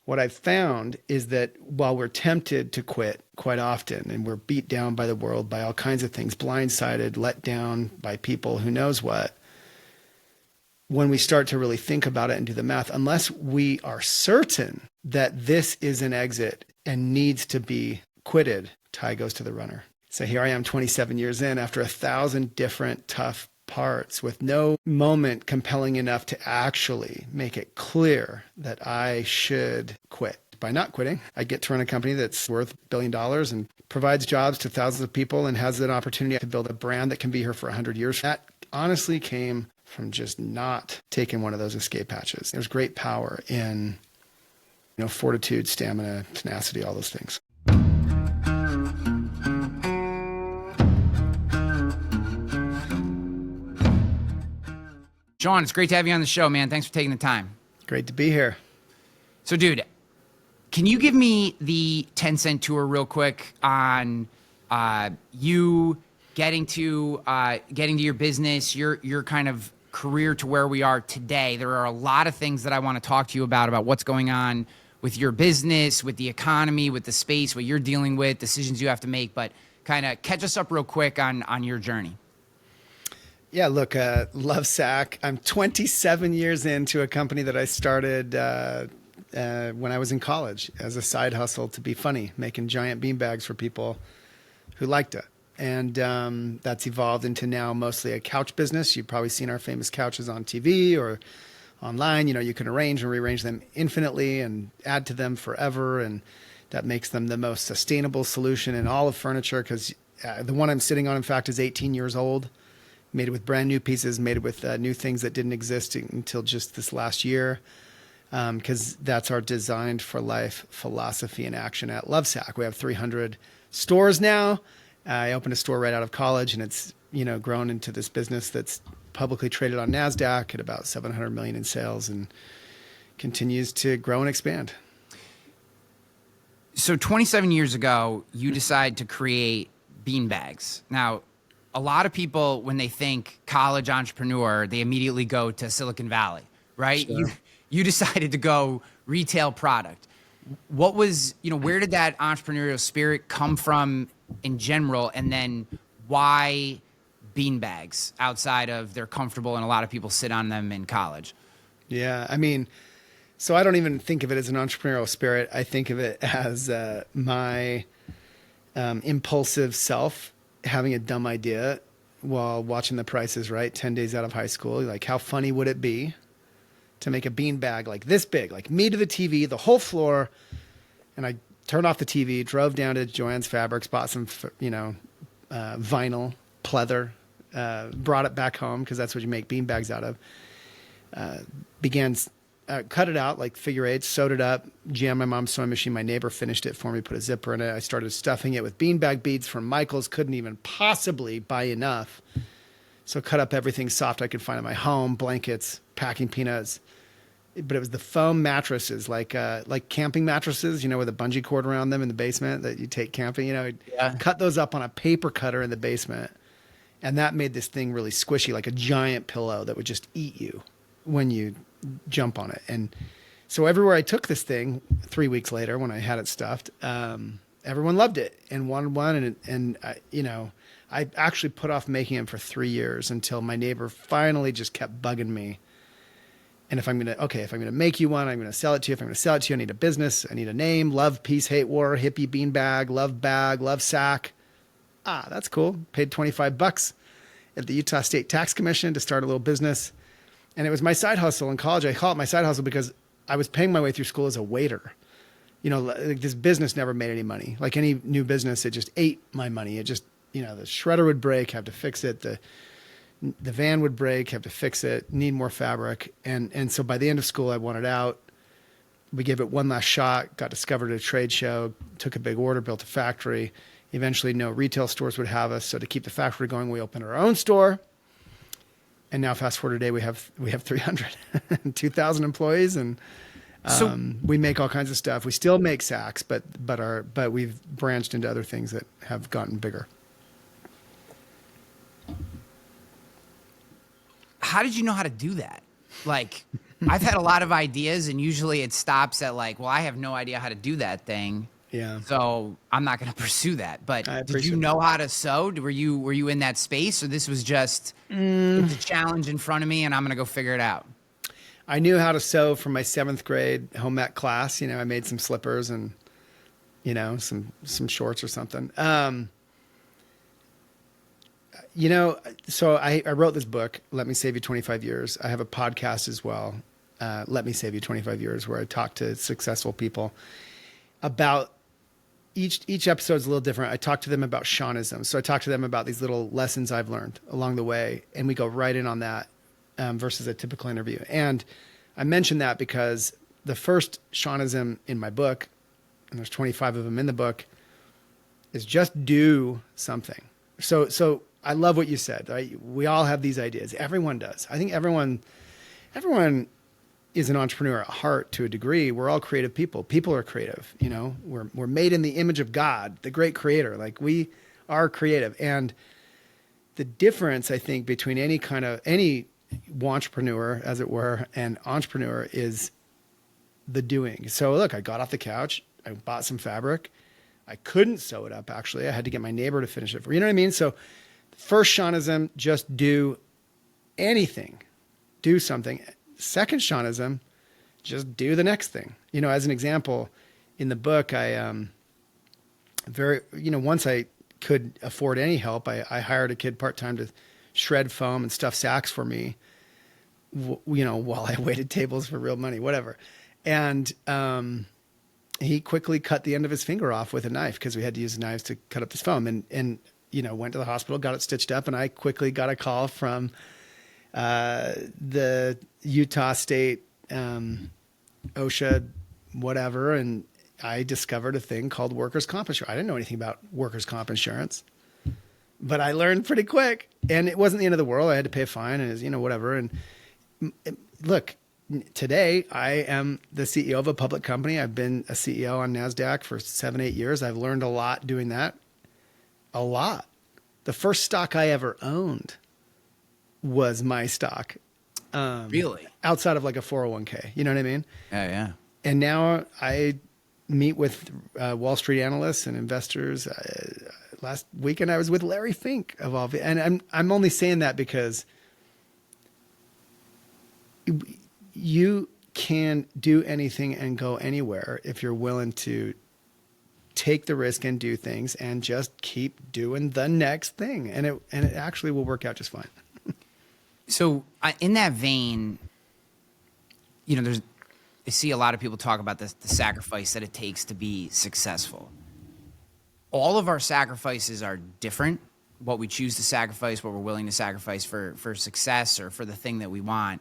what I've found is that while we're tempted to quit quite often, and we're beat down by the world, by all kinds of things, blindsided, let down by people, who knows what, when we start to really think about it and do the math, unless we are certain that this is an exit and needs to be quitted, tie goes to the runner. So here I am 27 years in after 1,000 different tough parts with no moment compelling enough to actually make it clear that I should quit. By not quitting, I get to run a company that's worth $1 billion and provides jobs to thousands of people and has an opportunity to build a brand that can be here for 100 years. That honestly came from just not taking one of those escape hatches. There's great power in, fortitude, stamina, tenacity, all those things. Shawn, it's great to have you on the show, man. Thanks for taking the time. Great to be here. So, dude, can you give me the 10-cent tour real quick on you getting to your business, your kind of career to where we are today? There are a lot of things that I want to talk to you about what's going on with your business, with the economy, with the space, what you're dealing with, decisions you have to make. But kind of catch us up real quick on your journey. Yeah, look, Lovesac. I'm 27 years into a company that I started when I was in college as a side hustle to be funny, making giant beanbags for people who liked it. And that's evolved into now mostly a couch business. You've probably seen our famous couches on TV or online. You can arrange and rearrange them infinitely and add to them forever. And that makes them the most sustainable solution in all of furniture, because the one I'm sitting on, in fact, is 18 years old. Made it with brand new pieces, made it with new things that didn't exist until just this last year, because that's our designed for life philosophy in action at Lovesac. We have 300 stores now. I opened a store right out of college, and it's grown into this business that's publicly traded on NASDAQ at about 700 million in sales and continues to grow and expand. So 27 years ago, you decide to create beanbags. Now, a lot of people, when they think college entrepreneur, they immediately go to Silicon Valley, right? Sure. You decided to go retail product. What was, where did that entrepreneurial spirit come from in general? And then why beanbags outside of they're comfortable and a lot of people sit on them in college? Yeah, so I don't even think of it as an entrepreneurial spirit. I think of it as my impulsive self having a dumb idea while watching The Price is Right 10 days out of high school. Like, how funny would it be to make a beanbag like this big, like me to the TV, the whole floor? And I turned off the TV, drove down to Joann's Fabrics, bought some, vinyl, pleather, brought it back home because that's what you make beanbags out of. Cut it out like figure eights, sewed it up, jammed my mom's sewing machine. My neighbor finished it for me, put a zipper in it. I started stuffing it with beanbag beads from Michael's. Couldn't even possibly buy enough. So cut up everything soft I could find in my home, blankets, packing peanuts. But it was the foam mattresses, like camping mattresses, with a bungee cord around them in the basement that you take camping. Yeah. Cut those up on a paper cutter in the basement. And that made this thing really squishy, like a giant pillow that would just eat you when you jump on it. And so everywhere I took this thing 3 weeks later, when I had it stuffed, everyone loved it and wanted one. And I actually put off making them for 3 years until my neighbor finally just kept bugging me. And if I'm going to make you one, I'm going to sell it to you. If I'm going to sell it to you, I need a business. I need a name: Love, Peace, Hate, War, Hippie, Beanbag, Love Bag, Love Sack. That's cool. Paid $25 at the Utah State Tax Commission to start a little business. And it was my side hustle in college. I call it my side hustle because I was paying my way through school as a waiter. This business never made any money. Like any new business, it just ate my money. It just, the shredder would break, have to fix it. The van would break, have to fix it, need more fabric. And so by the end of school, I wanted out. We gave it one last shot, got discovered at a trade show, took a big order, built a factory. Eventually, no retail stores would have us. So to keep the factory going, we opened our own store. And now, fast forward today, we have 300, 2,000 employees, and we make all kinds of stuff. We still make sacks, but we've branched into other things that have gotten bigger. How did you know how to do that? Like, I've had a lot of ideas, and usually it stops at like, well, I have no idea how to do that thing. Yeah. So I'm not going to pursue that. But I did you appreciate know how to sew? Were you in that space, or this was just it's a challenge in front of me and I'm going to go figure it out? I knew how to sew from my 7th grade home ec class. I made some slippers and, some shorts or something. So I wrote this book, Let Me Save You 25 Years. I have a podcast as well, Let Me Save You 25 Years, where I talk to successful people about each episode is a little different. I talk to them about Shawnism. So I talk to them about these little lessons I've learned along the way, and we go right in on that versus a typical interview. And I mention that because the first Shawnism in my book, and there's 25 of them in the book, is just do something. So I love what you said. Right? We all have these ideas. Everyone does. I think everyone is an entrepreneur at heart to a degree. We're all creative people. People are creative. We're made in the image of God, the great creator. Like, we are creative. And the difference, I think, between any entrepreneur, as it were, and entrepreneur is the doing. So look, I got off the couch. I bought some fabric. I couldn't sew it up. Actually, I had to get my neighbor to finish it for, you know what I mean? So first Shawnism, just do anything, do something. Second Shawnism, just do the next thing. As an example, in the book, I once I could afford any help, I hired a kid part-time to shred foam and stuff sacks for me, while I waited tables for real money, whatever. And he quickly cut the end of his finger off with a knife, because we had to use knives to cut up this foam, and went to the hospital, got it stitched up, and I quickly got a call from the Utah State OSHA whatever, and I discovered a thing called workers' comp insurance. I didn't know anything about workers' comp insurance, but I learned pretty quick, and it wasn't the end of the world. I had to pay a fine, and it was, whatever. And look, today I am the CEO of a public company. I've been a CEO on NASDAQ for 7-8 years. I've learned a lot doing that. A lot. The first stock I ever owned was my stock. Really? Outside of like a 401k. You know what I mean? Yeah. And now I meet with Wall Street analysts and investors. Last weekend I was with Larry Fink of all, and I'm only saying that because you can do anything and go anywhere if you're willing to take the risk and do things and just keep doing the next thing, and it actually will work out just fine. So in that vein, I see a lot of people talk about the sacrifice that it takes to be successful. All of our sacrifices are different. What we choose to sacrifice, what we're willing to sacrifice for success or for the thing that we want.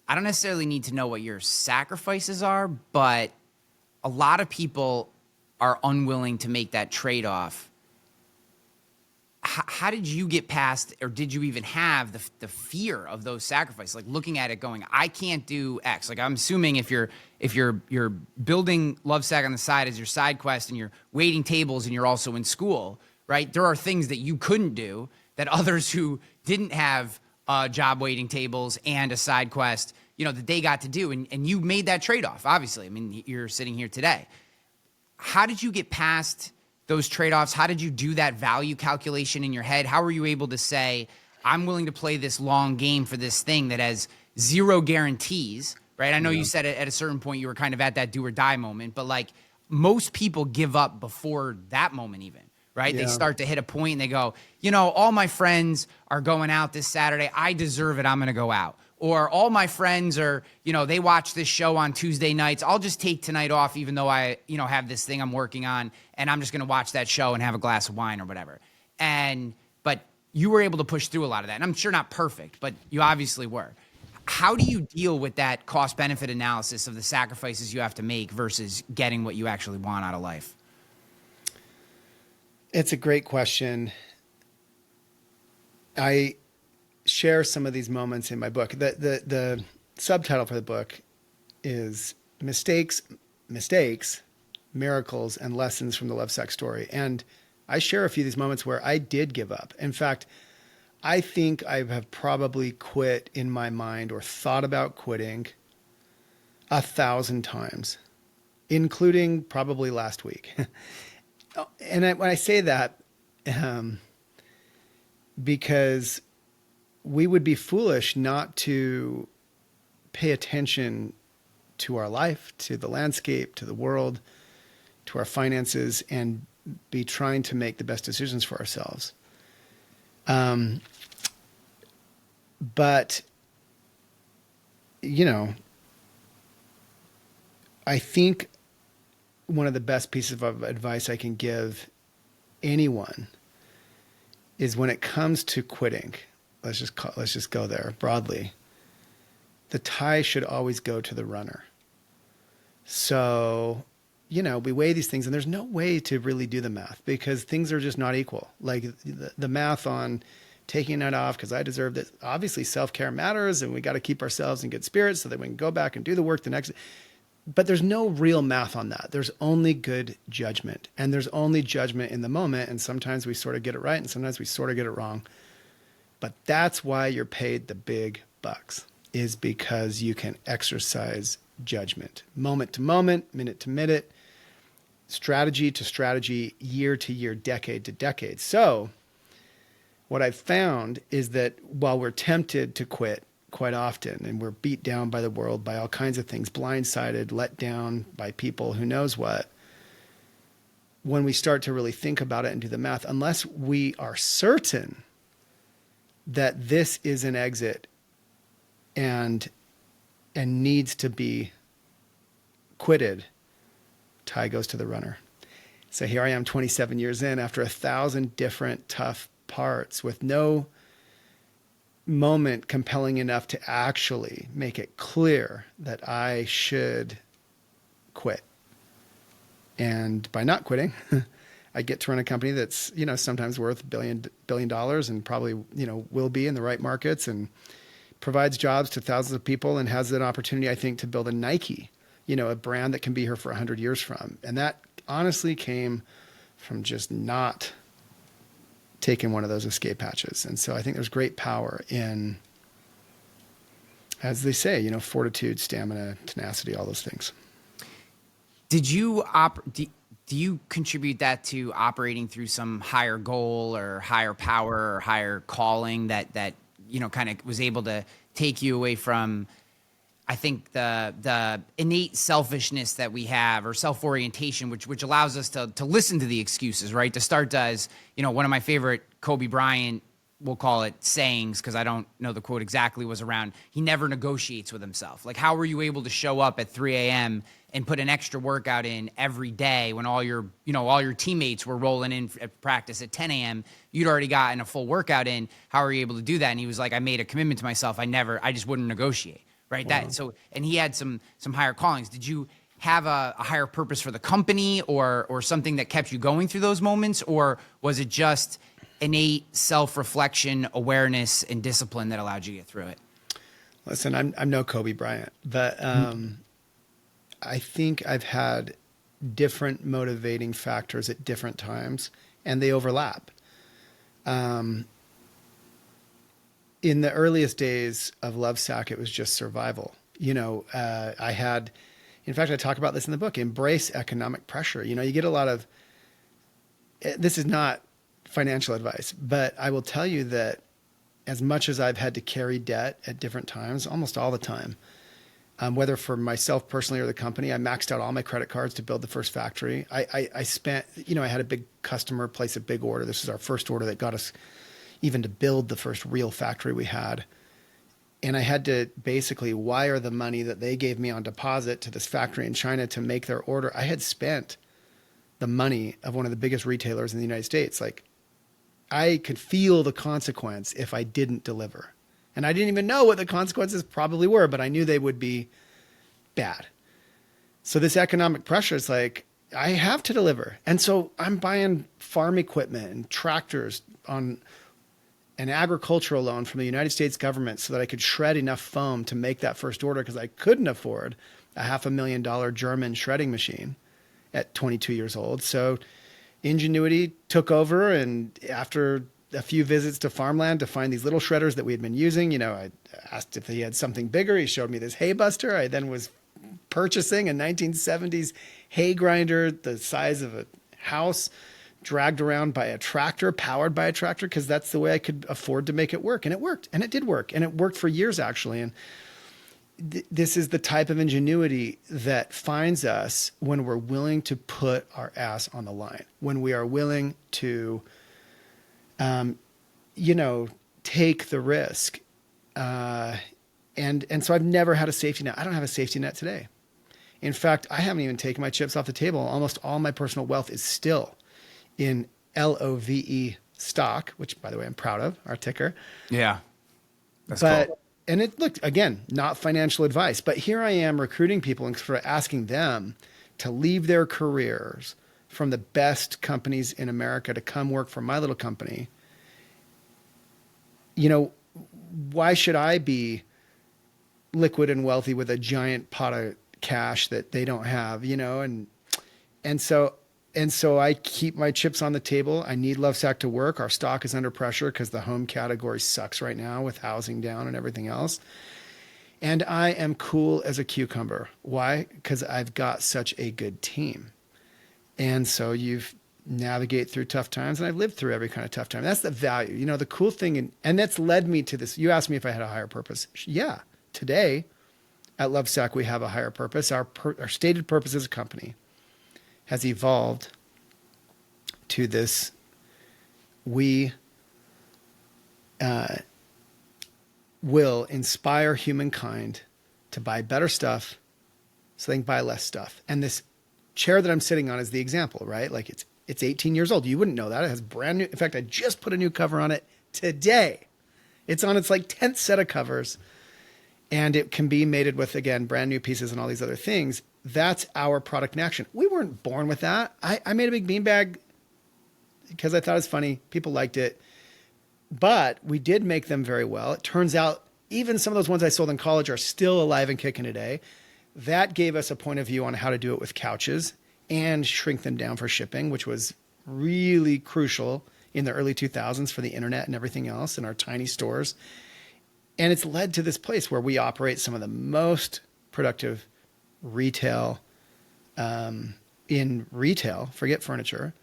I don't necessarily need to know what your sacrifices are, but a lot of people are unwilling to make that trade-off. How did you get past, or did you even have the fear of those sacrifices? Like looking at it going, I can't do X. Like I'm assuming if you're building Lovesac on the side as your side quest and you're waiting tables and you're also in school, right? There are things that you couldn't do that others who didn't have a job waiting tables and a side quest, that they got to do. And you made that trade-off, obviously. I mean, you're sitting here today. How did you get past those trade-offs? How did you do that value calculation in your head? How were you able to say, I'm willing to play this long game for this thing that has zero guarantees, right? I know you said at a certain point you were kind of at that do or die moment, but like most people give up before that moment even, right? Yeah. They start to hit a point and they go, all my friends are going out this Saturday. I deserve it. I'm going to go out. Or all my friends are, they watch this show on Tuesday nights. I'll just take tonight off even though I, have this thing I'm working on, and I'm just going to watch that show and have a glass of wine or whatever. But you were able to push through a lot of that. And I'm sure not perfect, but you obviously were. How do you deal with that cost-benefit analysis of the sacrifices you have to make versus getting what you actually want out of life? It's a great question. I share some of these moments in my book. The subtitle for the book is Mistakes, Miracles, and Lessons from the Lovesac Story. And I share a few of these moments where I did give up. In fact, I think I have probably quit in my mind or thought about quitting 1,000 times, including probably last week. When I say that, because we would be foolish not to pay attention to our life, to the landscape, to the world, to our finances, and be trying to make the best decisions for ourselves. But, you know, I think one of the best pieces of advice I can give anyone is when it comes to quitting, let's just go there broadly. The tie should always go to the runner. So, you know, we weigh these things and there's no way to really do the math because things are just not equal. Like the math on taking it off because I deserve this. Obviously self-care matters and we got to keep ourselves in good spirits so that we can go back and do the work the next. But there's no real math on that. There's only good judgment, and there's only judgment in the moment. And sometimes we sort of get it right and sometimes we sort of get it wrong. But that's why you're paid the big bucks, is because you can exercise judgment, moment to moment, minute to minute, strategy to strategy, year to year, decade to decade. So what I've found is that while we're tempted to quit quite often and we're beat down by the world, by all kinds of things, blindsided, let down by people, who knows what, when we start to really think about it and do the math, unless we are certain that this is an exit and needs to be quitted, tie goes to the runner. So here I am 27 years in after 1,000 different tough parts with no moment compelling enough to actually make it clear that I should quit. And by not quitting, I get to run a company that's, you know, sometimes worth $1 billion and probably, you know, will be in the right markets and provides jobs to thousands of people and has an opportunity, I think, to build a Nike, you know, a brand that can be here for 100 years from. And that honestly came from just not taking one of those escape hatches. And so I think there's great power in, as they say, you know, fortitude, stamina, tenacity, all those things. Did you do you contribute that to operating through some higher goal or higher power or higher calling that you know kind of was able to take you away from, I think, the innate selfishness that we have, or self-orientation, which allows us to listen to the excuses, right? To start as, you know, one of my favorite Kobe Bryant, we'll call it sayings, because I don't know the quote exactly, was around, he never negotiates with himself. Like, how were you able to show up at 3 a.m. and put an extra workout in every day when all your teammates were rolling in at practice at 10 a.m.? You'd already gotten a full workout in. How are you able to do that? And he was like, I made a commitment to myself. I just wouldn't negotiate. Right. Wow. And he had some higher callings. Did you have a higher purpose for the company or something that kept you going through those moments? Or was it just innate self-reflection, awareness, and discipline that allowed you to get through it? Listen, I'm no Kobe Bryant, but I think I've had different motivating factors at different times, and they overlap. In the earliest days of Lovesac, it was just survival. You know, in fact, I talk about this in the book, embrace economic pressure. You know, you get a lot of, this is not financial advice, but I will tell you that as much as I've had to carry debt at different times, almost all the time, whether for myself personally or the company, I maxed out all my credit cards to build the first factory. I spent, you know, I had a big customer place a big order. This is our first order that got us even to build the first real factory we had. And I had to basically wire the money that they gave me on deposit to this factory in China to make their order. I had spent the money of one of the biggest retailers in the United States. Like, I could feel the consequence if I didn't deliver. And I didn't even know what the consequences probably were, but I knew they would be bad. So this economic pressure is like, I have to deliver. And so I'm buying farm equipment and tractors on an agricultural loan from the United States government so that I could shred enough foam to make that first order, because I couldn't afford a $500,000 German shredding machine at 22 years old. So ingenuity took over, and after a few visits to farmland to find these little shredders that we had been using, you know, I asked if he had something bigger. He showed me this hay buster. I then was purchasing a 1970s hay grinder the size of a house, dragged around by a tractor, powered by a tractor, because that's the way I could afford to make it work. And it worked. And it did work. And it worked for years, actually. And this is the type of ingenuity that finds us when we're willing to put our ass on the line, when we are willing to, take the risk. And so I've never had a safety net. I don't have a safety net today. In fact, I haven't even taken my chips off the table. Almost all my personal wealth is still in LOVE stock, which, by the way, I'm proud of, our ticker. Yeah. That's cool. And it looked, again, not financial advice, but here I am recruiting people and sort of asking them to leave their careers from the best companies in America to come work for my little company. Why should I be liquid and wealthy with a giant pot of cash that they don't have, And so I keep my chips on the table. I need Lovesac to work. Our stock is under pressure because the home category sucks right now with housing down and everything else. And I am cool as a cucumber. Why? Because I've got such a good team. And so you've navigate through tough times, and I've lived through every kind of tough time. That's the value. The cool thing, and that's led me to this. You asked me if I had a higher purpose. Yeah. Today at Lovesac, we have a higher purpose. Our stated purpose as a company has evolved to this. We will inspire humankind to buy better stuff so they can buy less stuff. And this chair that I'm sitting on is the example, right? Like it's 18 years old. You wouldn't know that. It has brand new. In fact, I just put a new cover on it today. It's on its 10th set of covers, and it can be mated with, again, brand new pieces and all these other things. That's our product in action. We weren't born with that. I made a big beanbag because I thought it was funny. People liked it. But we did make them very well. It turns out even some of those ones I sold in college are still alive and kicking today. That gave us a point of view on how to do it with couches and shrink them down for shipping, which was really crucial in the early 2000s for the internet and everything else in our tiny stores. And it's led to this place where we operate some of the most productive retail in retail, forget furniture,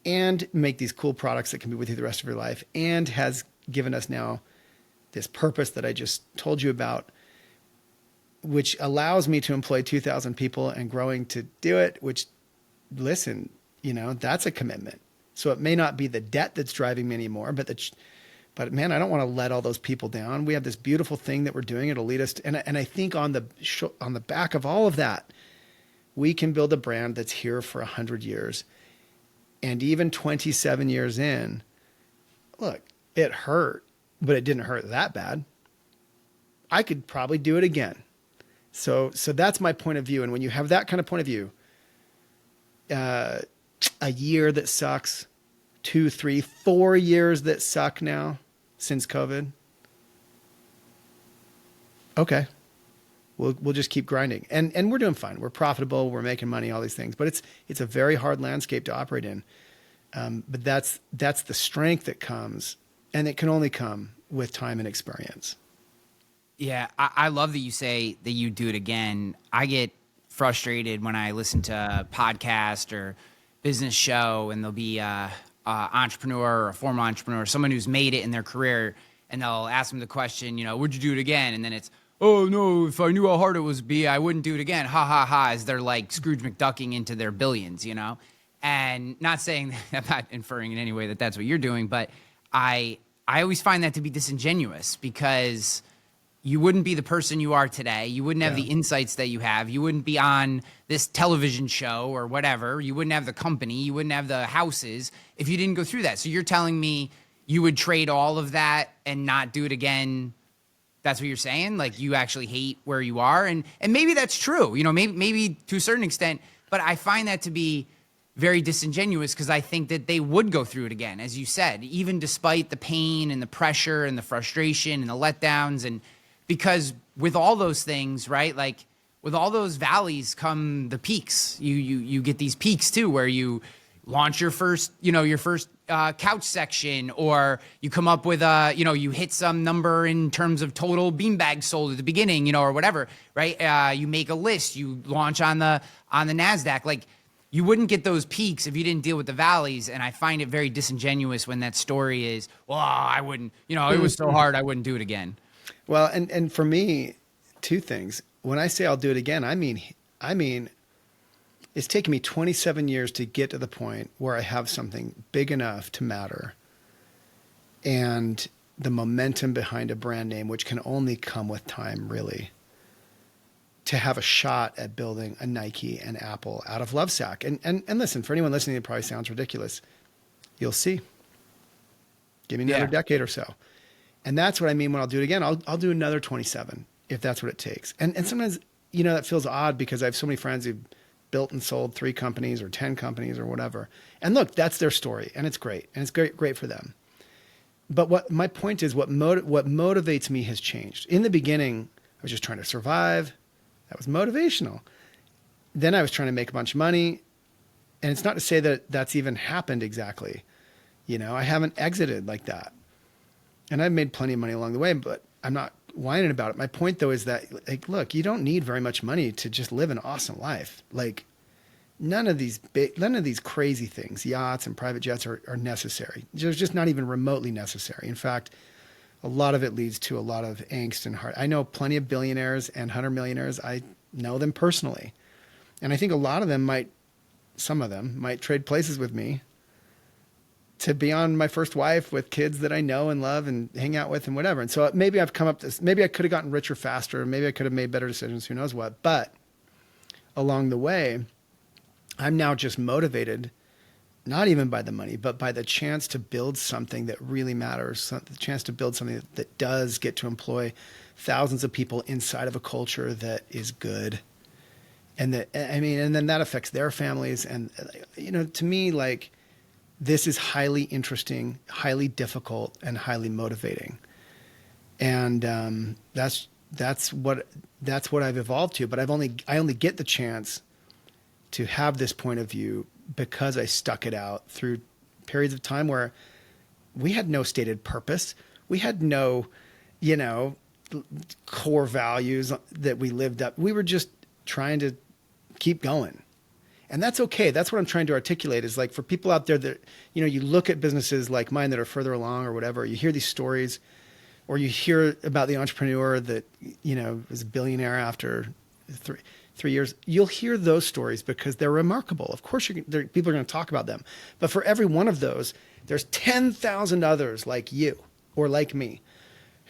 and make these cool products that can be with you the rest of your life, and has given us now this purpose that I just told you about, which allows me to employ 2,000 people and growing to do it, which, listen, that's a commitment. So it may not be the debt that's driving me anymore, but man, I don't want to let all those people down. We have this beautiful thing that we're doing. It'll lead us to, and I think on the back of all of that, we can build a brand that's here for 100 years. And even 27 years in, look, it hurt, but it didn't hurt that bad. I could probably do it again. So that's my point of view. And when you have that kind of point of view, a year that sucks, 2, 3, 4 years that suck now since COVID. Okay. We'll just keep grinding. And we're doing fine. We're profitable. We're making money, all these things, but it's a very hard landscape to operate in. But that's the strength that comes, and it can only come with time and experience. Yeah, I love that you say that you do it again. I get frustrated when I listen to a podcast or business show, and there'll be a entrepreneur or a former entrepreneur, someone who's made it in their career, and they'll ask them the question, would you do it again? And then it's, oh no, if I knew how hard it was be, I wouldn't do it again. Ha ha ha, as they're like Scrooge McDucking into their billions, And not saying I'm not inferring in any way that that's what you're doing, but I always find that to be disingenuous, because you wouldn't be the person you are today. You wouldn't have the insights that you have. You wouldn't be on this television show or whatever. You wouldn't have the company. You wouldn't have the houses if you didn't go through that. So you're telling me you would trade all of that and not do it again? That's what you're saying? Like, you actually hate where you are? And maybe that's true, maybe to a certain extent, but I find that to be very disingenuous, because I think that they would go through it again, as you said, even despite the pain and the pressure and the frustration and the letdowns. And because with all those things, right, like with all those valleys come the peaks. You get these peaks too, where you launch your first couch section, or you come up with you hit some number in terms of total beanbags sold at the beginning, or whatever, right? You make a list, you launch on the NASDAQ. Like, you wouldn't get those peaks if you didn't deal with the valleys. And I find it very disingenuous when that story is, well, I wouldn't, it was so hard, I wouldn't do it again. Well, and for me, two things. When I say I'll do it again, I mean, it's taken me 27 years to get to the point where I have something big enough to matter, and the momentum behind a brand name, which can only come with time, really, to have a shot at building a Nike and Apple out of Lovesac. And listen, for anyone listening, it probably sounds ridiculous. You'll see. Give me another decade or so. And that's what I mean when I'll do it again. I'll do another 27 if that's what it takes. And sometimes, that feels odd because I have so many friends who've built and sold 3 companies or 10 companies or whatever. And look, that's their story, and it's great. And it's great for them. But what my point is, what motivates me has changed. In the beginning, I was just trying to survive. That was motivational. Then I was trying to make a bunch of money. And it's not to say that that's even happened exactly. I haven't exited like that. And I've made plenty of money along the way, but I'm not whining about it. My point, though, is that, like, look, you don't need very much money to just live an awesome life. Like, none of these crazy things, yachts and private jets, are necessary. They're just not even remotely necessary. In fact, a lot of it leads to a lot of angst and heart. I know plenty of billionaires and 100 millionaires. I know them personally. And I think a lot of them some of them might trade places with me to be on my first wife with kids that I know and love and hang out with and whatever. And so maybe maybe I could have gotten richer faster. Maybe I could have made better decisions. Who knows what? But along the way, I'm now just motivated, not even by the money, but by the chance to build something that really matters, the chance to build something that does get to employ thousands of people inside of a culture that is good. And then that affects their families. And, to me, like, this is highly interesting, highly difficult, and highly motivating. And that's what I've evolved to. But I only get the chance to have this point of view because I stuck it out through periods of time where we had no stated purpose. We had no, core values that we lived up. We were just trying to keep going. And that's okay. That's what I'm trying to articulate, is like, for people out there that, you look at businesses like mine that are further along or whatever, you hear these stories, or you hear about the entrepreneur that, was a billionaire after three years. You'll hear those stories because they're remarkable. Of course, people are going to talk about them. But for every one of those, there's 10,000 others like you or like me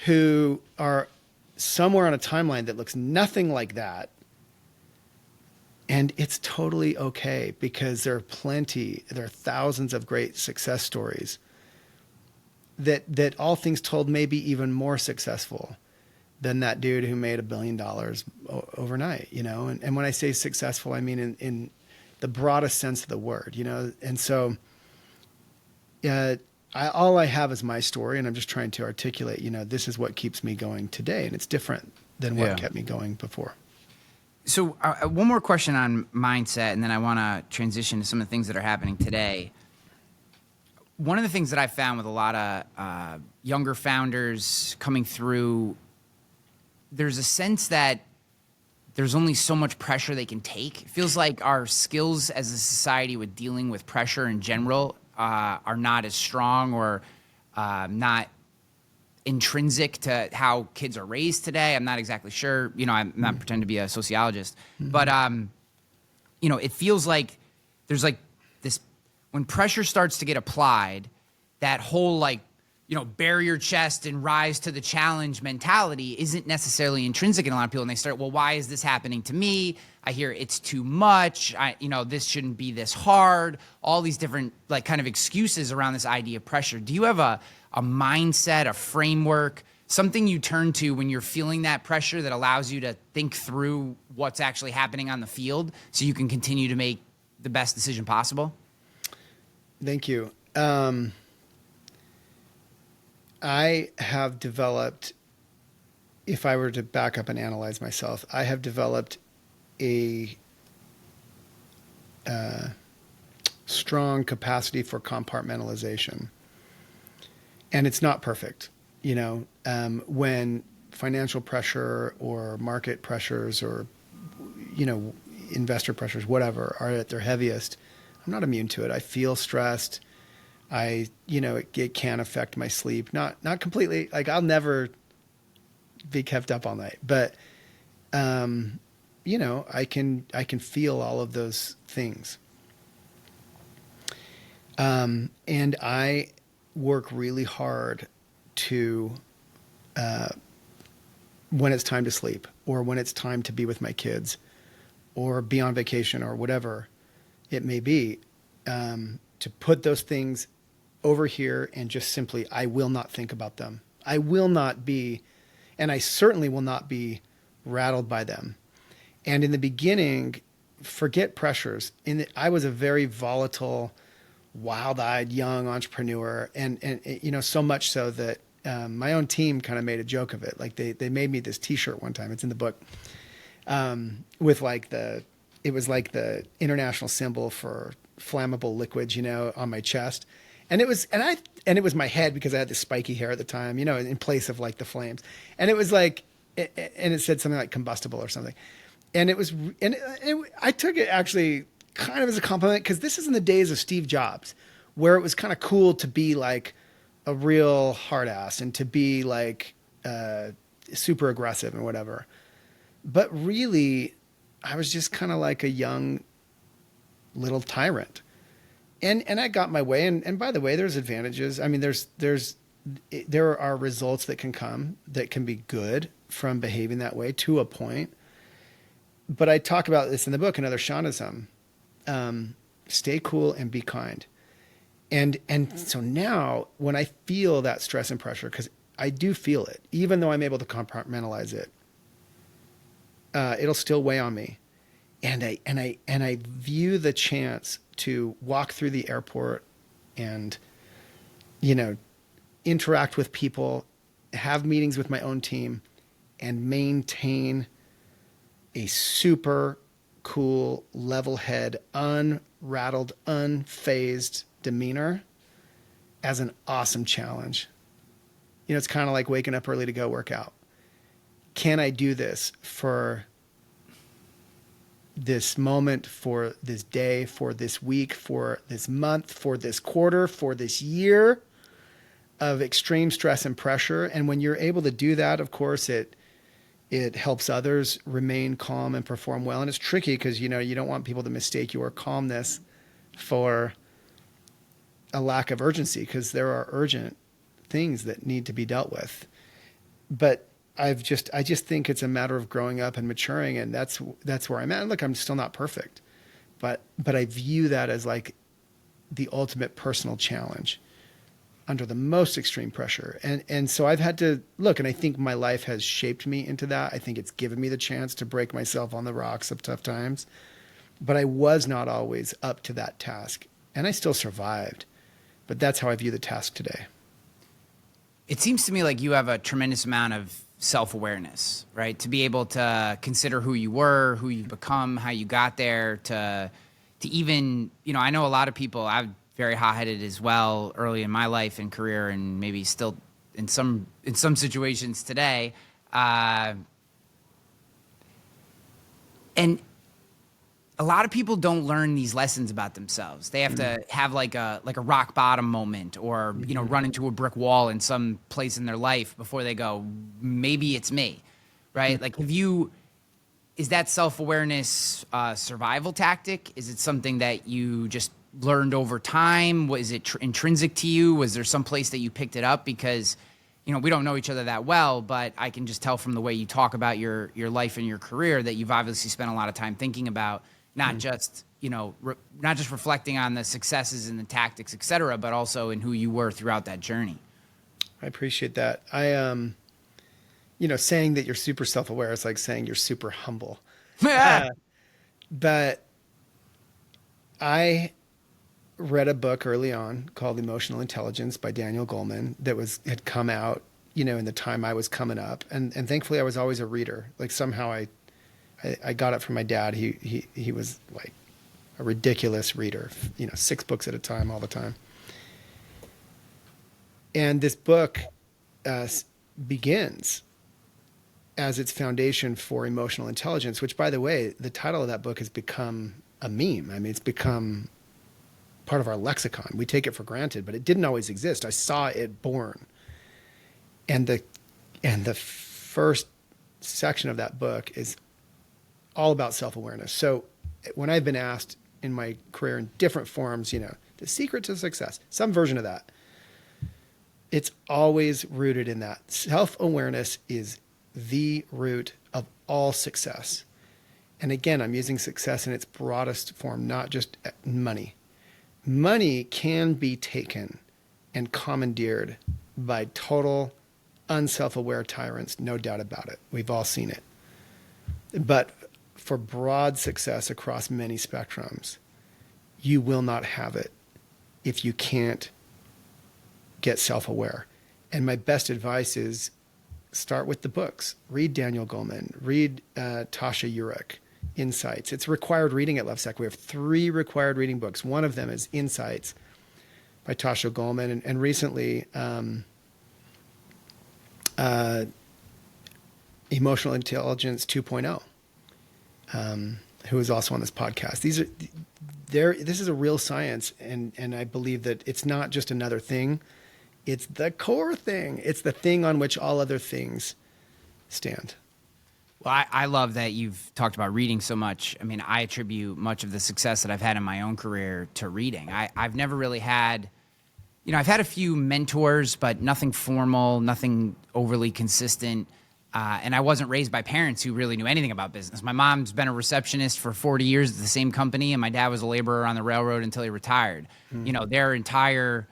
who are somewhere on a timeline that looks nothing like that. And it's totally okay, because there are thousands of great success stories that all things told may be even more successful than that dude who made $1 billion overnight, And when I say successful, I mean in the broadest sense of the word, And so all I have is my story, and I'm just trying to articulate, this is what keeps me going today. And it's different than what kept me going before. So one more question on mindset, and then I want to transition to some of the things that are happening today. One of the things that I found with a lot of younger founders coming through, there's a sense that there's only so much pressure they can take. It feels like our skills as a society with dealing with pressure in general are not as strong, or not intrinsic to how kids are raised today. I'm not exactly sure. I'm not pretending to be a sociologist, but it feels like there's like this, when pressure starts to get applied, that whole bare your chest and rise to the challenge mentality isn't necessarily intrinsic in a lot of people. And they start, well, why is this happening to me? I hear it's too much. This shouldn't be this hard. All these different kind of excuses around this idea of pressure. Do you have a mindset, a framework, something you turn to when you're feeling that pressure that allows you to think through what's actually happening on the field so you can continue to make the best decision possible? Thank you. I have developed, if I were to back up and analyze myself, I have developed a strong capacity for compartmentalization. And it's not perfect, when financial pressure or market pressures or, investor pressures, whatever, are at their heaviest. I'm not immune to it. I feel stressed. It can affect my sleep. Not completely. Like, I'll never be kept up all night, but, I can feel all of those things. And I work really hard to, when it's time to sleep or when it's time to be with my kids or be on vacation or whatever it may be, to put those things over here and just simply, I will not think about them. I will not be, and I certainly will not be rattled by them. And in the beginning, forget pressures. I was a very volatile, wild-eyed young entrepreneur, and so much so that my own team kind of made a joke of it. Like they made me this T-shirt one time. It's in the book, with it was like the international symbol for flammable liquids, on my chest, and it was my head because I had this spiky hair at the time, in place of like the flames, and it was like, and it said something like combustible or something, and I took it actually kind of as a compliment because this is in the days of Steve Jobs, where it was kind of cool to be like a real hard ass and to be like super aggressive and whatever. But really, I was just kind of like a young little tyrant. And I got my way. And by the way, there's advantages. I mean, there are results that can come that can be good from behaving that way to a point. But I talk about this in the book, another Shawnism. Stay cool and be kind. And so now when I feel that stress and pressure, because I do feel it, even though I'm able to compartmentalize it, it'll still weigh on me. And I view the chance to walk through the airport and, interact with people, have meetings with my own team, and maintain a super cool, level head, unrattled, unfazed demeanor as an awesome challenge. It's kind of like waking up early to go work out. Can I do this for this moment, for this day, for this week, for this month, for this quarter, for this year of extreme stress and pressure? And when you're able to do that, of course, it helps others remain calm and perform well. And it's tricky because, you don't want people to mistake your calmness for a lack of urgency, because there are urgent things that need to be dealt with. But I just think it's a matter of growing up and maturing, and that's where I'm at. And look, I'm still not perfect, but I view that as like the ultimate personal challenge under the most extreme pressure. And so I've had to look, and I think my life has shaped me into that. I think it's given me the chance to break myself on the rocks of tough times, but I was not always up to that task, and I still survived. But that's how I view the task today. It seems to me like you have a tremendous amount of self-awareness, right? To be able to consider who you were, who you've become, how you got there, to even, I know a lot of people, I'm very hot-headed as well early in my life and career, and maybe still in some situations today. And a lot of people don't learn these lessons about themselves. They have to have like a rock bottom moment, or, run into a brick wall in some place in their life before they go, maybe it's me, right? Like, is that self-awareness a survival tactic? Is it something that you just learned over time? Was it intrinsic to you? Was there some place that you picked it up? Because, we don't know each other that well, but I can just tell from the way you talk about your life and your career that you've obviously spent a lot of time thinking about not just, not just reflecting on the successes and the tactics, et cetera, but also in who you were throughout that journey. I appreciate that. Saying that you're super self-aware is like saying you're super humble. But I read a book early on called Emotional Intelligence by Daniel Goleman that had come out, in the time I was coming up. And thankfully I was always a reader. Like somehow I got it from my dad. He was like a ridiculous reader, 6 books at a time, all the time. And this book begins as its foundation for emotional intelligence, which, by the way, the title of that book has become a meme. I mean, it's become part of our lexicon. We take it for granted, but it didn't always exist. I saw it born. And the first section of that book is all about self-awareness. So when I've been asked in my career in different forms, the secret to success, some version of that, it's always rooted in that. Self-awareness is the root of all success. And again, I'm using success in its broadest form, not just money. Money can be taken and commandeered by total unself-aware tyrants, no doubt about it. We've all seen it. But for broad success across many spectrums, you will not have it if you can't get self-aware. And my best advice is start with the books. Read Daniel Goleman. Read Tasha Eurich, Insights. It's required reading at Lovesac. We have 3 required reading books. One of them is Insights by Tasha Goleman. And recently, Emotional Intelligence 2.0, who is also on this podcast. This is a real science, and I believe that it's not just another thing. It's the core thing. It's the thing on which all other things stand. Well, I love that you've talked about reading so much. I mean, I attribute much of the success that I've had in my own career to reading. I've never really had, I've had a few mentors, but nothing formal, nothing overly consistent. And I wasn't raised by parents who really knew anything about business. My mom's been a receptionist for 40 years at the same company, and my dad was a laborer on the railroad until he retired. Their entire,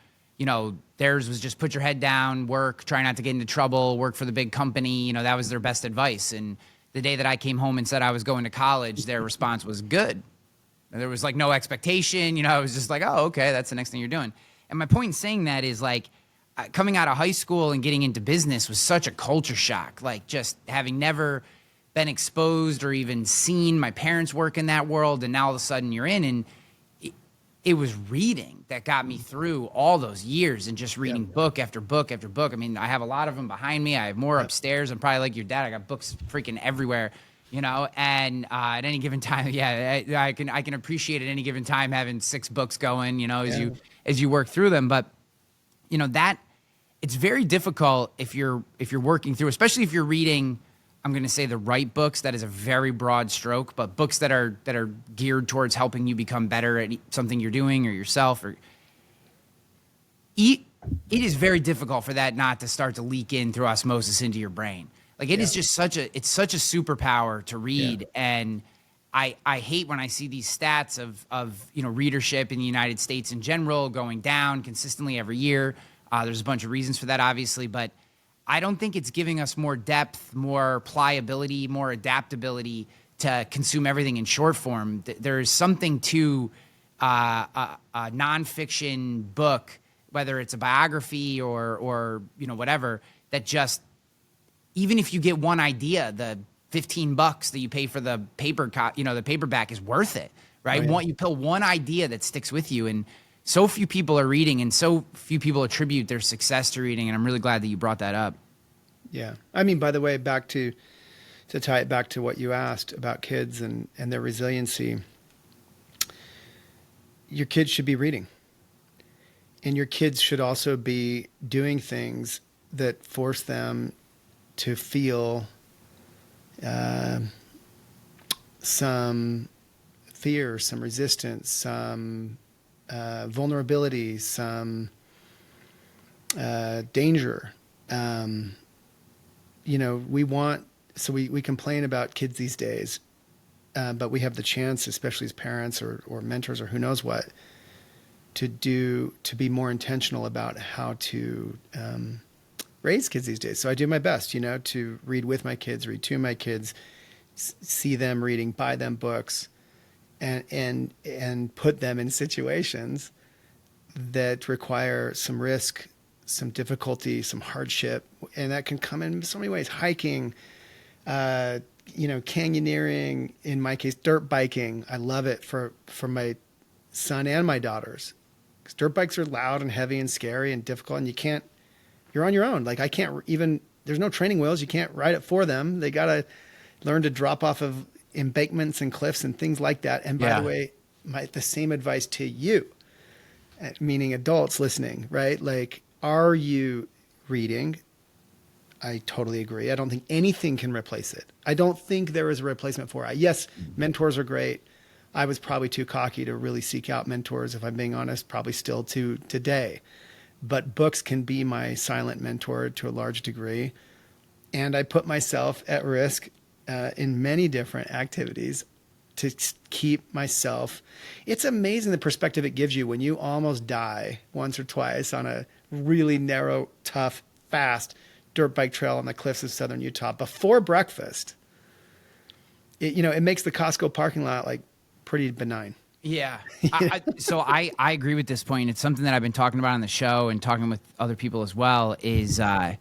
theirs was just put your head down, work, try not to get into trouble, work for the big company. That was their best advice. And the day that I came home and said I was going to college, their response was good. And there was like no expectation. It was just like, oh, okay, that's the next thing you're doing. And my point in saying that is like, coming out of high school and getting into business was such a culture shock. Like just having never been exposed or even seen my parents work in that world. And now all of a sudden you're in, and it was reading that got me through all those years and just reading book after book after book. I mean, I have a lot of them behind me. I have more upstairs. I'm probably like your dad. I got books freaking everywhere, and at any given time, I can appreciate at any given time having 6 books going, as you work through them. But that it's very difficult if you're working through, especially if you're reading, I'm going to say the right books. That is a very broad stroke, but books that are geared towards helping you become better at something you're doing or yourself, it is very difficult for that not to start to leak in through osmosis into your brain. Like it is just such a superpower to read. And I hate when I see these stats of readership in the United States in general going down consistently every year. There's a bunch of reasons for that, obviously, but I don't think it's giving us more depth, more pliability, more adaptability to consume everything in short form. There is something to a nonfiction book, whether it's a biography or whatever, that just, even if you get one idea, the $15 that you pay for the the paperback is worth it, right? Oh, yeah. You pull one idea that sticks with you, and so few people are reading, and so few people attribute their success to reading, and I'm really glad that you brought that up. Yeah. I mean, by the way, back to tie it back to what you asked about kids and their resiliency, your kids should be reading. And your kids should also be doing things that force them to feel some fear, some resistance, some vulnerability, some danger. We complain about kids these days, but we have the chance, especially as parents or mentors or who knows what, to be more intentional about how to raise kids these days. So I do my best, to read with my kids, read to my kids, see them reading, buy them books, and put them in situations that require some risk, some difficulty, some hardship, and that can come in so many ways. Hiking, canyoneering, in my case, dirt biking. I love it for my son and my daughters. 'Cause dirt bikes are loud and heavy and scary and difficult, and you're on your own. Like I can't even, there's no training wheels. You can't ride it for them. They got to learn to drop off of embankments and cliffs and things like that. And by the way, the same advice to you, meaning adults listening, right? Like, are you reading? I totally agree. I don't think anything can replace it. I don't think there is a replacement for it. Yes, mentors are great. I was probably too cocky to really seek out mentors, if I'm being honest, probably still to today. But books can be my silent mentor to a large degree. And I put myself at risk in many different activities to keep myself. It's amazing the perspective it gives you when you almost die once or twice on a really narrow, tough, fast dirt bike trail on the cliffs of southern Utah before breakfast. It makes the Costco parking lot like pretty benign. Yeah. So I agree with this point. It's something that I've been talking about on the show and talking with other people as well is I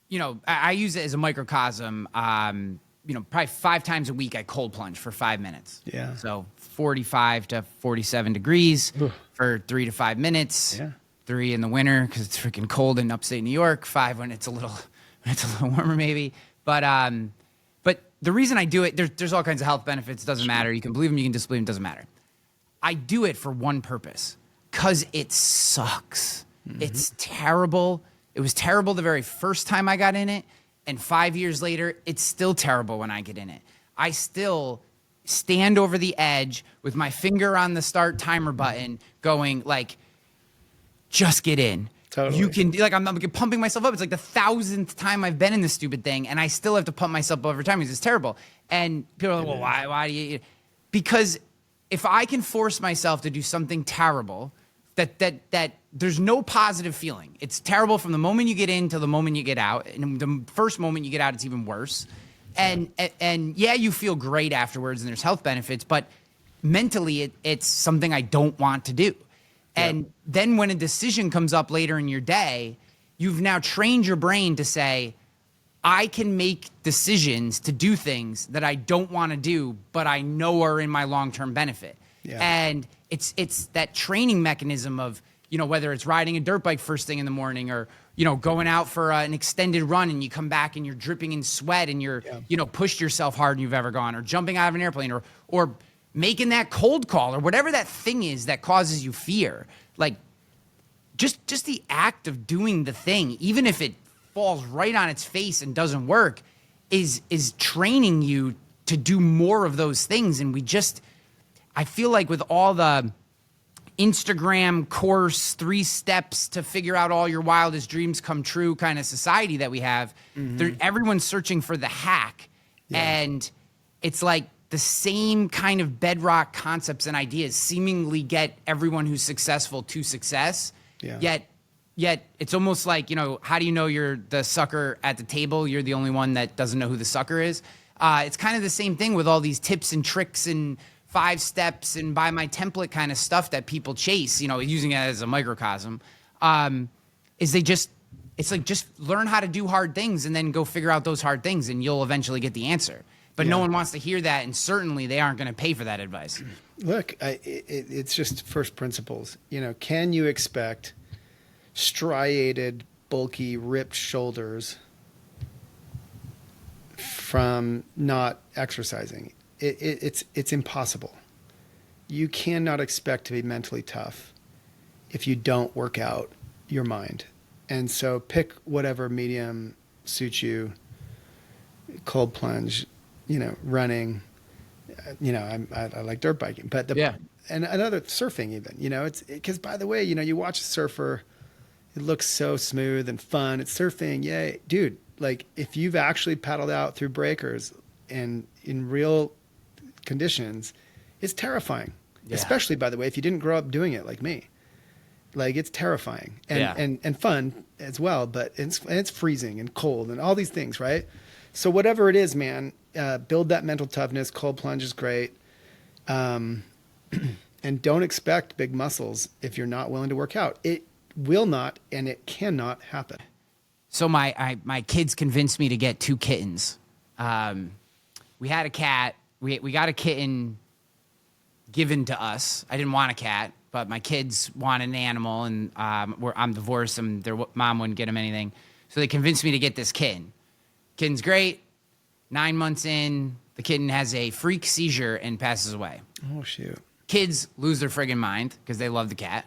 use it as a microcosm. Probably 5 times a week I cold plunge for 5 minutes. Yeah. So 45 to 47 degrees for 3 to 5 minutes. Yeah. 3 in the winter because it's freaking cold in upstate New York. 5 when it's a little warmer maybe. But the reason I do it, there's all kinds of health benefits. It doesn't matter. You can believe them, you can disbelieve them. Doesn't matter. I do it for one purpose, because it sucks. Mm-hmm. It's terrible. It was terrible the very first time I got in it, and 5 years later, it's still terrible when I get in it. I still stand over the edge with my finger on the start timer button, going like, just get in. Totally. You can, like, I'm pumping myself up. It's like the 1,000th time I've been in this stupid thing, and I still have to pump myself up every time because it's terrible. And people are like, well, why do you? Because if I can force myself to do something terrible, that there's no positive feeling. It's terrible from the moment you get in to the moment you get out. And the first moment you get out, it's even worse. And yeah, you feel great afterwards, and there's health benefits, but mentally, it's something I don't want to do. And then when a decision comes up later in your day, you've now trained your brain to say, I can make decisions to do things that I don't want to do, but I know are in my long-term benefit. Yeah. And it's that training mechanism of, whether it's riding a dirt bike first thing in the morning or, going out for an extended run and you come back and you're dripping in sweat and you're, pushed yourself harder than you've ever gone, or jumping out of an airplane or making that cold call or whatever that thing is that causes you fear. Like just the act of doing the thing, even if it falls right on its face and doesn't work, is training you to do more of those things. And I feel like with all the Instagram course 3 steps to figure out all your wildest dreams come true kind of society that we have, everyone's searching for the hack. Yeah. And it's like, the same kind of bedrock concepts and ideas seemingly get everyone who's successful to success. Yeah. Yet it's almost like, how do you know you're the sucker at the table? You're the only one that doesn't know who the sucker is. It's kind of the same thing with all these tips and tricks and 5 steps and buy my template kind of stuff that people chase, using it as a microcosm. It's like, just learn how to do hard things and then go figure out those hard things and you'll eventually get the answer. But no one wants to hear that, and certainly they aren't going to pay for that advice. Look, it's just first principles. Can you expect striated, bulky, ripped shoulders from not exercising? It's impossible. You cannot expect to be mentally tough if you don't work out your mind. And so pick whatever medium suits you. Cold plunge, running, I like dirt biking, but and another surfing even, it's because by the way, you watch a surfer, it looks so smooth and fun. It's surfing. Yay, dude. Like if you've actually paddled out through breakers and in real conditions, it's terrifying, especially by the way, if you didn't grow up doing it like me, like it's terrifying and fun as well, but it's freezing and cold and all these things. Right. So whatever it is, man, build that mental toughness. Cold plunge is great. And don't expect big muscles if you're not willing to work out. It will not, and it cannot happen. So my kids convinced me to get 2 kittens. We had a cat. We got a kitten given to us. I didn't want a cat, but my kids wanted an animal, and I'm divorced, and their mom wouldn't get them anything. So they convinced me to get this kitten. Kitten's great. 9 months in, the kitten has a freak seizure and passes away. Oh, shoot. Kids lose their friggin' mind because they love the cat.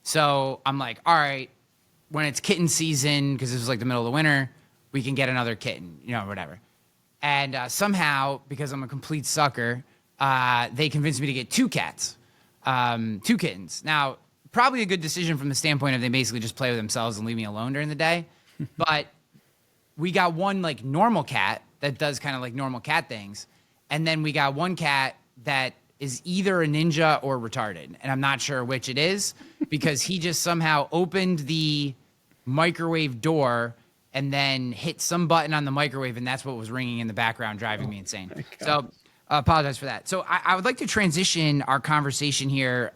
So I'm like, all right, when it's kitten season, because this was like the middle of the winter, we can get another kitten, whatever. And somehow, because I'm a complete sucker, they convinced me to get 2 cats, 2 kittens. Now, probably a good decision from the standpoint of they basically just play with themselves and leave me alone during the day. But we got one like normal cat that does kind of like normal cat things. And then we got one cat that is either a ninja or retarded. And I'm not sure which it is because he just somehow opened the microwave door and then hit some button on the microwave, and that's what was ringing in the background, driving me insane. So I apologize for that. So I would like to transition our conversation here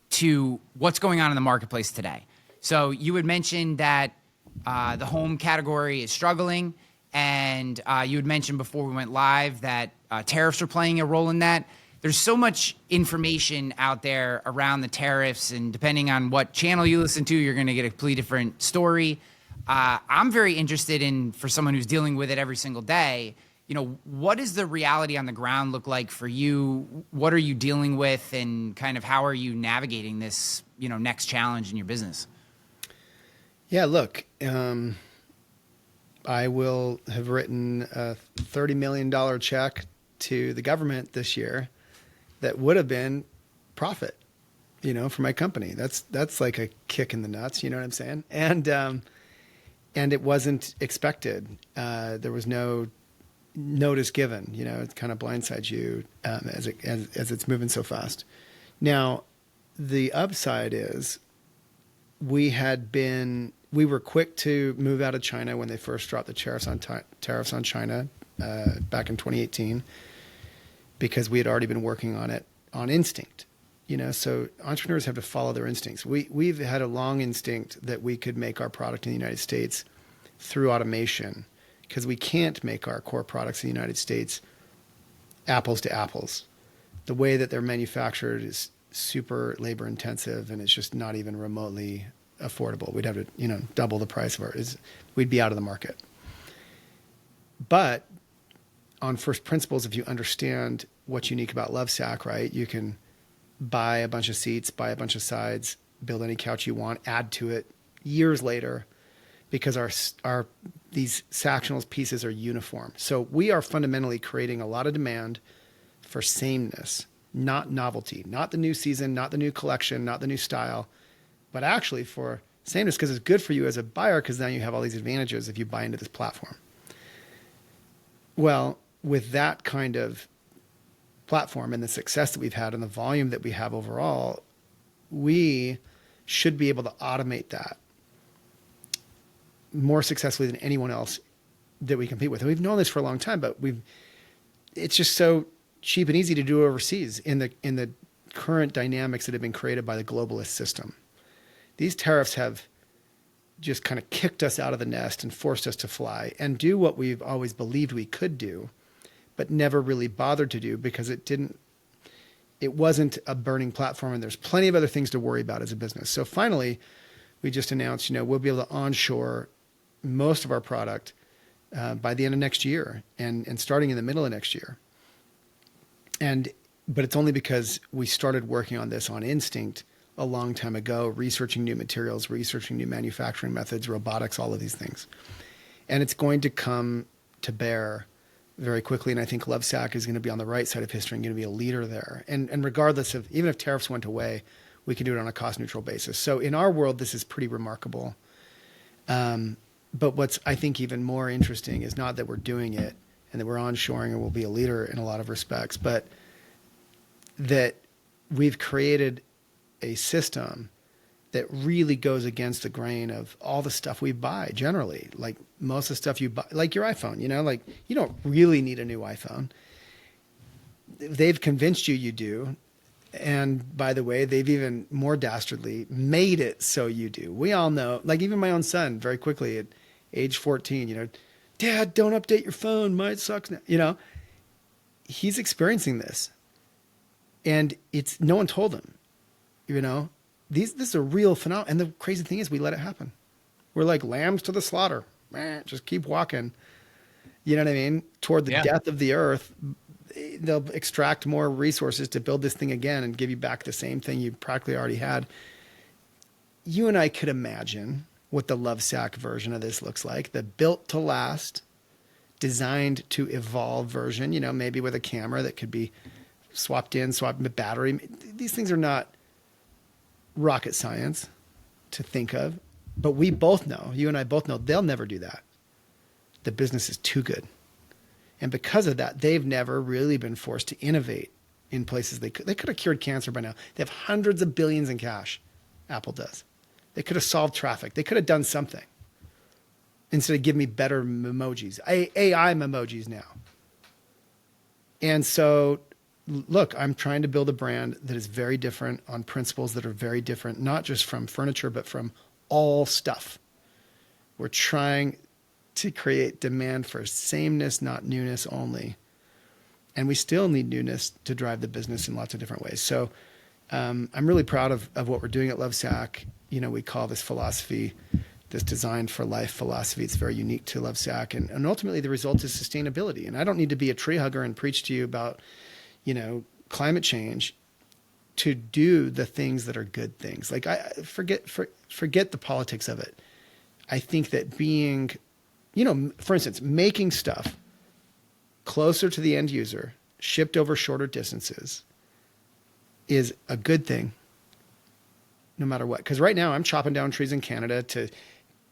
to what's going on in the marketplace today. So you had mentioned that the home category is struggling, and you had mentioned before we went live that tariffs are playing a role in that. There's so much information out there around the tariffs, and depending on what channel you listen to, you're going to get a completely different story. I'm very interested in, for someone who's dealing with it every single day, what does the reality on the ground look like for you? What are you dealing with, and kind of how are you navigating this, next challenge in your business? Yeah, look, I will have written a $30 million check to the government this year that would have been profit, for my company. That's like a kick in the nuts, you know what I'm saying? And it wasn't expected. There was no notice given, it kind of blindsides you as it's moving so fast. Now, the upside is we were quick to move out of China when they first dropped the tariffs on China back in 2018, because we had already been working on it on instinct. So entrepreneurs have to follow their instincts. We've had a long instinct that we could make our product in the United States through automation, because we can't make our core products in the United States apples to apples. The way that they're manufactured is super labor intensive, and it's just not even remotely affordable. We'd have to, double the price of we'd be out of the market. But on first principles, if you understand what's unique about Lovesac, right, you can buy a bunch of seats, buy a bunch of sides, build any couch you want, add to it years later, because these Sactionals pieces are uniform. So we are fundamentally creating a lot of demand for sameness, not novelty, not the new season, not the new collection, not the new style, but actually for sameness, because it's good for you as a buyer, because now you have all these advantages if you buy into this platform. Well, with that kind of platform and the success that we've had and the volume that we have overall, we should be able to automate that more successfully than anyone else that we compete with. And we've known this for a long time, but it's just so cheap and easy to do overseas in the current dynamics that have been created by the globalist system. These tariffs have just kind of kicked us out of the nest and forced us to fly and do what we've always believed we could do, but never really bothered to do, because it wasn't a burning platform, and there's plenty of other things to worry about as a business. So finally, we just announced, we'll be able to onshore most of our product by the end of next year and starting in the middle of next year. But it's only because we started working on this on instinct a long time ago, researching new materials, researching new manufacturing methods, robotics, all of these things. And it's going to come to bear very quickly. And I think Lovesac is going to be on the right side of history and going to be a leader there. And regardless of, even if tariffs went away, we can do it on a cost neutral basis. So in our world, this is pretty remarkable. But what's, I think, even more interesting is not that we're doing it and that we're onshoring and we'll be a leader in a lot of respects, but that we've created a system that really goes against the grain of all the stuff we buy generally. Like most of the stuff you buy, like your iPhone, like you don't really need a new iPhone. They've convinced you do. And by the way, they've even more dastardly made it so you do. We all know, like even my own son, very quickly at age 14, Dad, don't update your phone. Mine sucks now. He's experiencing this, and it's no one told him. This is a real phenomenon. And the crazy thing is, we let it happen. We're like lambs to the slaughter. Just keep walking. You know what I mean? Toward the death of the earth. They'll extract more resources to build this thing again and give you back the same thing you practically already had. You and I could imagine what the Lovesac version of this looks like. The built to last, designed to evolve version, maybe with a camera that could be swapped with battery. These things are not rocket science to think of, but we both know, you and I both know, they'll never do that. The business is too good. And because of that, they've never really been forced to innovate in places they could have cured cancer by now. They have hundreds of billions in cash. Apple does. They could have solved traffic. They could have done something instead of giving me better emojis. AI emojis now. And so, look, I'm trying to build a brand that is very different on principles that are very different, not just from furniture, but from all stuff. We're trying to create demand for sameness, not newness only. And we still need newness to drive the business in lots of different ways. So I'm really proud of what we're doing at Lovesac. We call this philosophy, this design for life philosophy. It's very unique to Lovesac. And ultimately the result is sustainability. And I don't need to be a tree hugger and preach to you about, climate change to do the things that are good things. Like I forget the politics of it. I think that being, for instance, making stuff closer to the end user, shipped over shorter distances, is a good thing no matter what. Because right now I'm chopping down trees in Canada to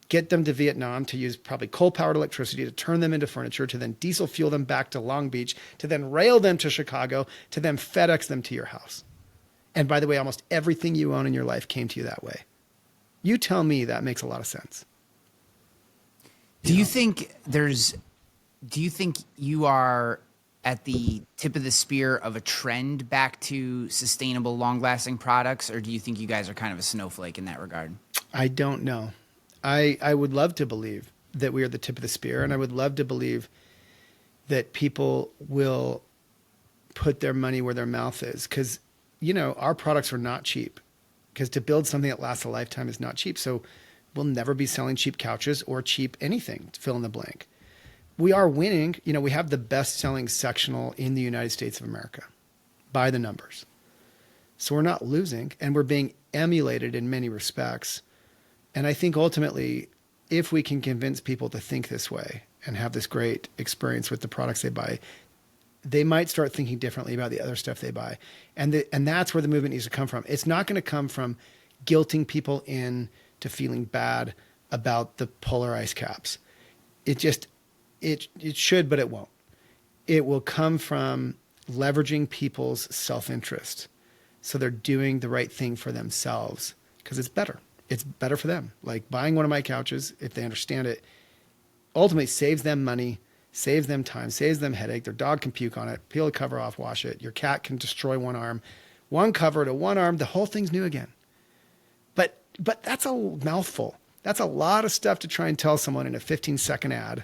get them to Vietnam, to use probably coal-powered electricity to turn them into furniture, to then diesel fuel them back to Long Beach, to then rail them to Chicago, to then FedEx them to your house. And by the way, almost everything you own in your life came to you that way. You tell me that makes a lot of sense. Do you think you are at the tip of the spear of a trend back to sustainable, long-lasting products, or do you think you guys are kind of a snowflake in that regard? I don't know. I would love to believe that we are the tip of the spear, and I would love to believe that people will put their money where their mouth is, because, our products are not cheap, because to build something that lasts a lifetime is not cheap. So we'll never be selling cheap couches or cheap anything, fill in the blank. We are winning. We have the best selling sectional in the United States of America by the numbers. So we're not losing, and we're being emulated in many respects. And I think ultimately, if we can convince people to think this way and have this great experience with the products they buy, they might start thinking differently about the other stuff they buy. And that's where the movement needs to come from. It's not going to come from guilting people in to feeling bad about the polar ice caps. It should, but it won't. It will come from leveraging people's self-interest. So they're doing the right thing for themselves because it's better. It's better for them. Like buying one of my couches, if they understand it, ultimately saves them money, saves them time, saves them headache. Their dog can puke on it, peel the cover off, wash it. Your cat can destroy one arm. One cover to one arm, the whole thing's new again. But that's a mouthful. That's a lot of stuff to try and tell someone in a 15-second ad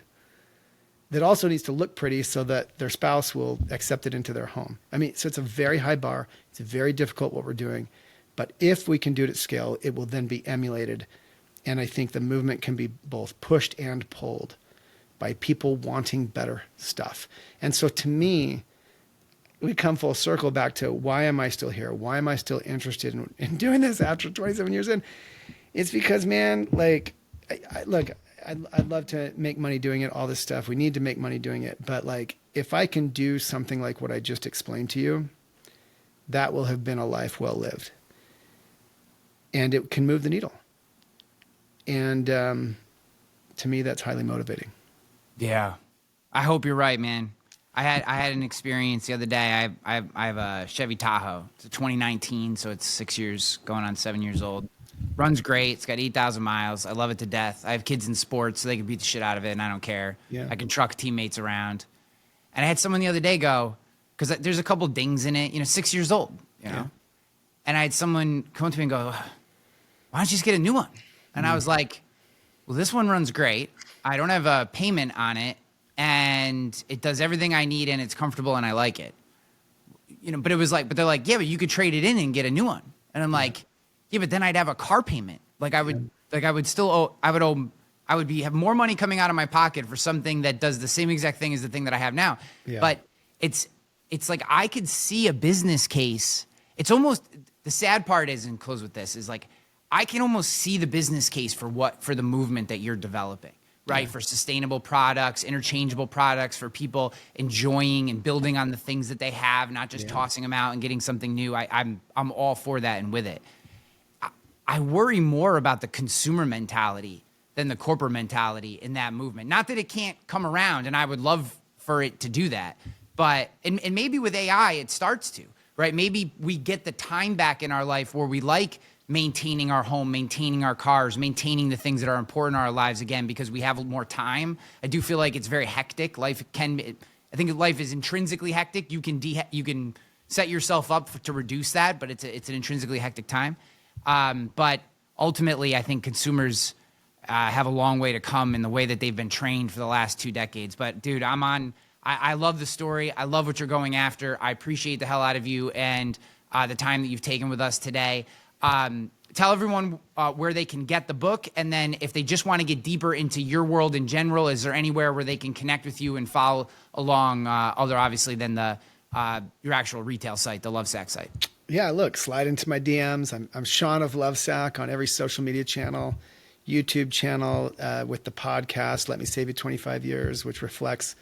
that also needs to look pretty so that their spouse will accept it into their home. So it's a very high bar. It's very difficult what we're doing. But if we can do it at scale, it will then be emulated. And I think the movement can be both pushed and pulled by people wanting better stuff. And so to me, we come full circle back to why am I still here? Why am I still interested in doing this after 27 years in? It's because, man, like, I'd love to make money doing it, all this stuff. We need to make money doing it. But like, if I can do something like what I just explained to you, that will have been a life well lived. And it can move the needle. And to me, that's highly motivating. Yeah. I hope you're right, man. I had an experience the other day. I have a Chevy Tahoe. It's a 2019, so it's 6 years, going on 7 years old. Runs great. It's got 8,000 miles. I love it to death. I have kids in sports, so they can beat the shit out of it, and I don't care. Yeah. I can truck teammates around. And I had someone the other day go, because there's a couple dings in it, 6 years old, you know? And I had someone come to me and go, why don't you just get a new one? And I was like, well, this one runs great. I don't have a payment on it, and it does everything I need, and it's comfortable, and I like it. But it was like, but they're like, yeah, but you could trade it in and get a new one. And I'm like, yeah, but then I'd have a car payment. I would have more money coming out of my pocket for something that does the same exact thing as the thing that I have now. Yeah. But it's like, I could see a business case. It's almost, the sad part is, and close with this, is like, I can almost see the business case for the movement that you're developing, right? Yeah. For sustainable products, interchangeable products, for people enjoying and building on the things that they have, not just tossing them out and getting something new. I'm all for that and with it. I worry more about the consumer mentality than the corporate mentality in that movement. Not that it can't come around, and I would love for it to do that, but and maybe with AI it starts to, right? Maybe we get the time back in our life where we like maintaining our home, maintaining our cars, maintaining the things that are important in our lives again, because we have more time. I do feel like it's very hectic. I think life is intrinsically hectic. You can set yourself up to reduce that, but it's an intrinsically hectic time. But ultimately, I think consumers have a long way to come in the way that they've been trained for the last 2 decades. But dude, I love the story. I love what you're going after. I appreciate the hell out of you and the time that you've taken with us today. Tell everyone where they can get the book, and then if they just want to get deeper into your world in general, is there anywhere where they can connect with you and follow along, other obviously than your actual retail site, the Lovesac site? Yeah, look, slide into my DMs. I'm Shawn of Lovesac on every social media channel, YouTube channel, with the podcast, Let Me Save You 25 Years, which reflects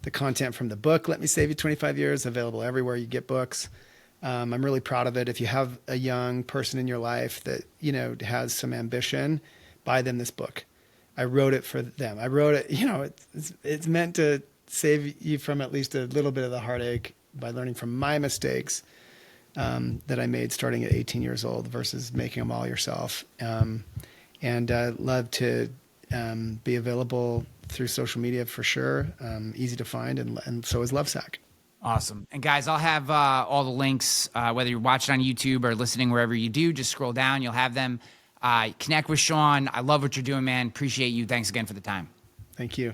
the content from the book, Let Me Save You 25 Years, available everywhere you get books. I'm really proud of it. If you have a young person in your life that, has some ambition, buy them this book. I wrote it for them. I wrote it, it's meant to save you from at least a little bit of the heartache by learning from my mistakes that I made starting at 18 years old versus making them all yourself. And love to be available through social media for sure. Easy to find, and so is Lovesac. Awesome. And guys, I'll have all the links, whether you're watching on YouTube or listening wherever you do, just scroll down. You'll have them. Connect with Shawn. I love what you're doing, man. Appreciate you. Thanks again for the time. Thank you.